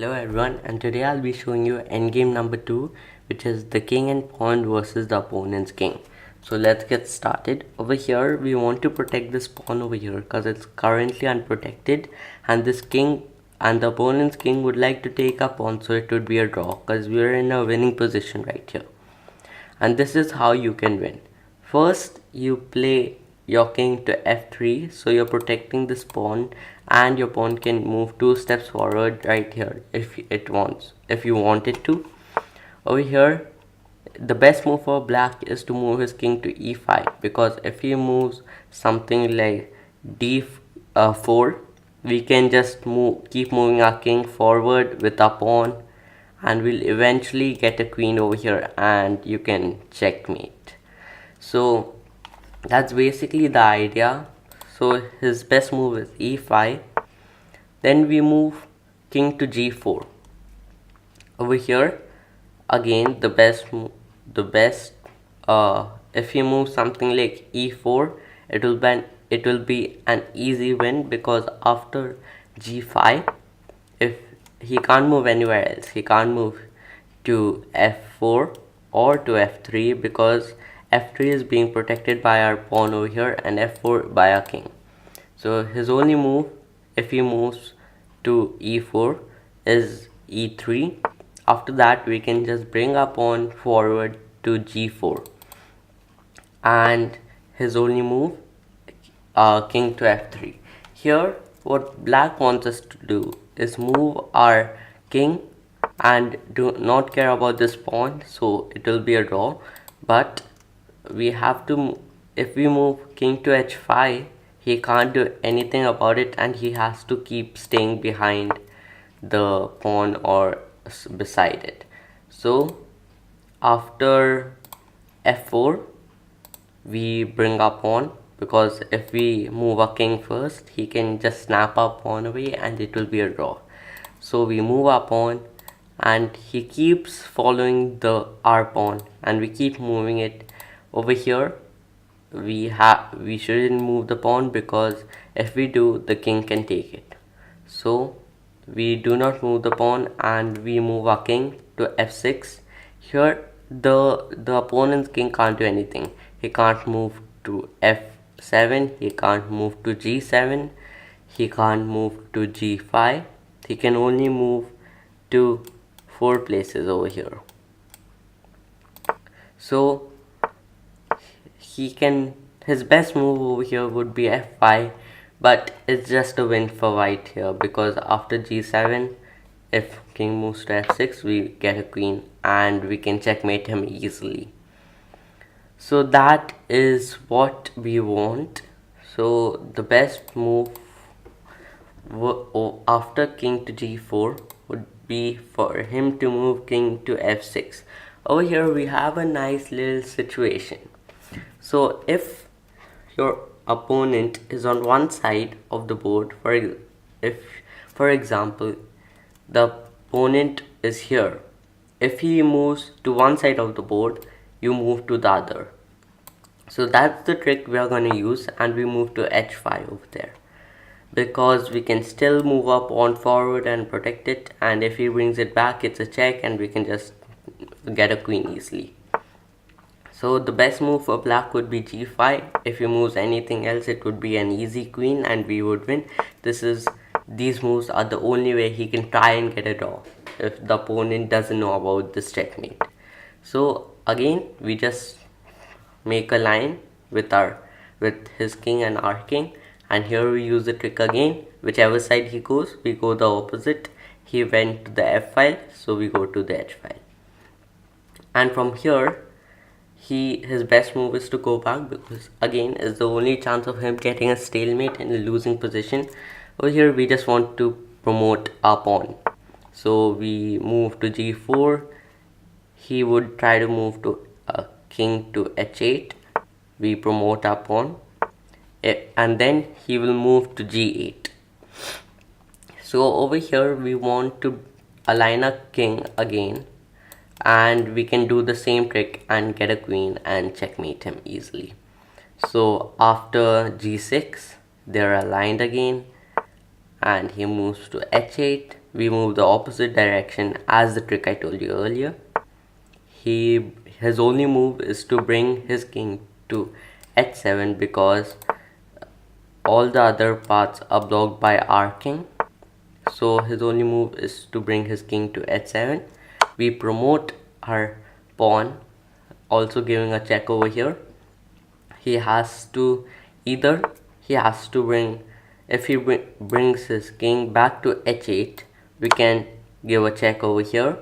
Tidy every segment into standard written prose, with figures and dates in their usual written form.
Hello everyone, and today I'll be showing you endgame number 2, which is the king and pawn versus the opponent's king. So let's get started. Over here we want to protect this pawn over here because it's currently unprotected, and this king and the opponent's king would like to take a pawn, so it would be a draw because we're in a winning position right here. And this is how you can win. First, you play your king to f3, so you're protecting this pawn, and your pawn can move 2 steps forward right here if you want it to. Over here, the best move for black is to move his king to e5, because if he moves something like d4, we can just keep moving our king forward with our pawn, and we'll eventually get a queen over here and you can checkmate. So that's basically the idea. So his best move is e5. Then we move king to g4. Over here again, the best if you move something like e4, it will be an easy win, because after g5, if he can't move anywhere else, he can't move to f4 or to f3, because f3 is being protected by our pawn over here and f4 by our king. So his only move, if he moves to e4, is e3. After that we can just bring our pawn forward to g4, and his only move, king to f3. Here what black wants us to do is move our king and do not care about this pawn, so it will be a draw. But we have to, if we move king to h5, he can't do anything about it, and he has to keep staying behind the pawn or beside it. So after f4 we bring our pawn, because if we move our king first, he can just snap our pawn away and it will be a draw. So we move our pawn and he keeps following our pawn, and we keep moving it. Over here we shouldn't move the pawn, because if we do, the king can take it. So we do not move the pawn and we move our king to f6. Here the opponent's king can't do anything. He can't move to f7, he can't move to g7, he can't move to g5. He can only move to 4 places over here. So his best move over here would be f5, but it's just a win for white here, because after g7, if king moves to f6, we get a queen and we can checkmate him easily. So that is what we want. So the best move after king to g4 would be for him to move king to f6. Over here we have a nice little situation. So if your opponent is on one side of the board, for example the opponent is here, if he moves to one side of the board, you move to the other. So that's the trick we are going to use, and we move to h5 over there, because we can still move our pawn forward and protect it, and if he brings it back, it's a check and we can just get a queen easily. So the best move for black would be g5. If he moves anything else, it would be an easy queen and we would win. These moves are the only way he can try and get a draw if the opponent doesn't know about this checkmate. So again, we just make a line with his king and our king, and here we use the trick again. Whichever side he goes, we go the opposite. He went to the f file, so we go to the h file. And from here, his best move is to go back, because again is the only chance of him getting a stalemate in a losing position. Over here we just want to promote our pawn, so we move to g4. He would try to move to king to h8. We promote our pawn, and then he will move to g8. So over here we want to align a king again, and we can do the same trick and get a queen and checkmate him easily. So after g6, they're aligned again, and he moves to h8. we move the opposite direction as the trick I told you earlier. His only move is to bring his king to h7 because all the other paths are blocked by our king. So his only move is to bring his king to h7. We promote our pawn, also giving a check over here. He has to bring, if he brings his king back to h8, we can give a check over here,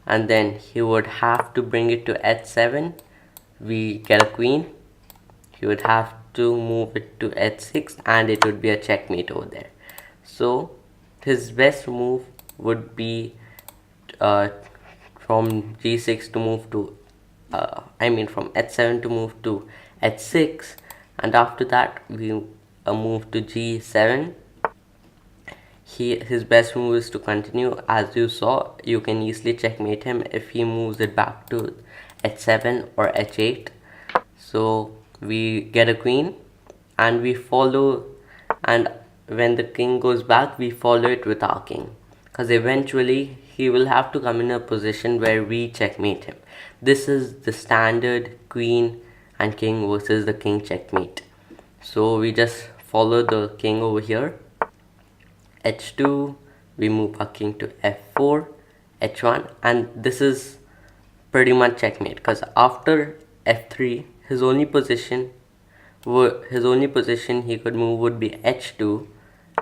and then he would have to bring it to h7. We get a queen. He would have to move it to h6 and it would be a checkmate over there. So his best move would be from g6 to move to from h7 to move to h6, and after that we move to g7. His best move is to continue. As you saw, you can easily checkmate him if he moves it back to h7 or h8. So we get a queen and we follow, and when the king goes back we follow it with our king, because eventually he will have to come in a position where we checkmate him. This is the standard queen and king versus the king checkmate. So we just follow the king over here, h2, we move our king to f4, h1, and this is pretty much checkmate, because after f3 his only position he could move would be h2,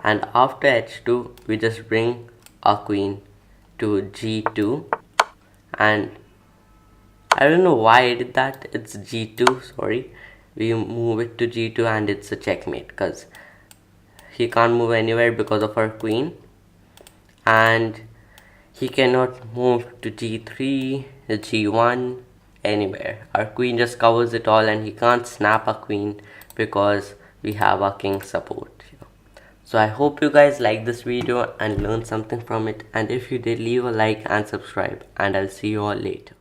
and after h2 we just bring our queen to g2, and I don't know why I did that. It's g2, sorry. We move it to g2 and it's a checkmate because he can't move anywhere because of our queen, and he cannot move to g3, g1, anywhere. Our queen just covers it all and he can't snap a queen because we have our king support. So I hope you guys like this video and learned something from it, and if you did, leave a like and subscribe, and I'll see you all later.